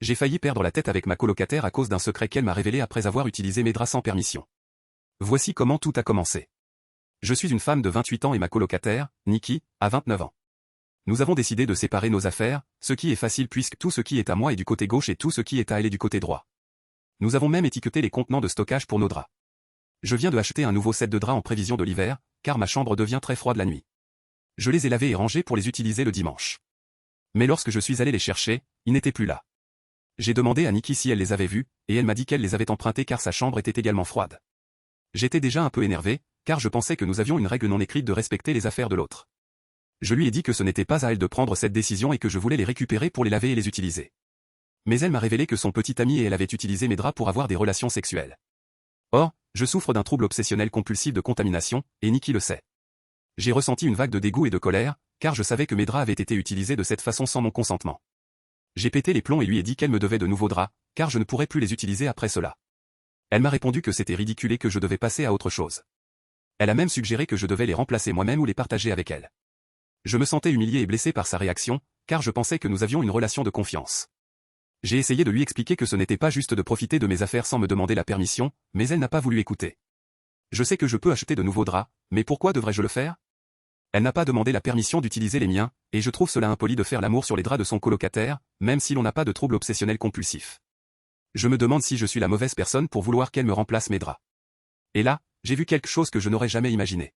J'ai failli perdre la tête avec ma colocataire à cause d'un secret qu'elle m'a révélé après avoir utilisé mes draps sans permission. Voici comment tout a commencé. Je suis une femme de 28 ans et ma colocataire, Nikki, a 29 ans. Nous avons décidé de séparer nos affaires, ce qui est facile puisque tout ce qui est à moi est du côté gauche et tout ce qui est à elle est du côté droit. Nous avons même étiqueté les contenants de stockage pour nos draps. Je viens de acheter un nouveau set de draps en prévision de l'hiver, car ma chambre devient très froide la nuit. Je les ai lavés et rangés pour les utiliser le dimanche. Mais lorsque je suis allé les chercher, ils n'étaient plus là. J'ai demandé à Nikki si elle les avait vus, et elle m'a dit qu'elle les avait empruntés car sa chambre était également froide. J'étais déjà un peu énervé, car je pensais que nous avions une règle non écrite de respecter les affaires de l'autre. Je lui ai dit que ce n'était pas à elle de prendre cette décision et que je voulais les récupérer pour les laver et les utiliser. Mais elle m'a révélé que son petit ami et elle avaient utilisé mes draps pour avoir des relations sexuelles. Or, je souffre d'un trouble obsessionnel compulsif de contamination, et Nikki le sait. J'ai ressenti une vague de dégoût et de colère, car je savais que mes draps avaient été utilisés de cette façon sans mon consentement. J'ai pété les plombs et lui ai dit qu'elle me devait de nouveaux draps, car je ne pourrais plus les utiliser après cela. Elle m'a répondu que c'était ridicule et que je devais passer à autre chose. Elle a même suggéré que je devais les remplacer moi-même ou les partager avec elle. Je me sentais humilié et blessé par sa réaction, car je pensais que nous avions une relation de confiance. J'ai essayé de lui expliquer que ce n'était pas juste de profiter de mes affaires sans me demander la permission, mais elle n'a pas voulu écouter. Je sais que je peux acheter de nouveaux draps, mais pourquoi devrais-je le faire? Elle n'a pas demandé la permission d'utiliser les miens, et je trouve cela impoli de faire l'amour sur les draps de son colocataire, même si l'on n'a pas de trouble obsessionnel compulsif. Je me demande si je suis la mauvaise personne pour vouloir qu'elle me remplace mes draps. Et là, j'ai vu quelque chose que je n'aurais jamais imaginé.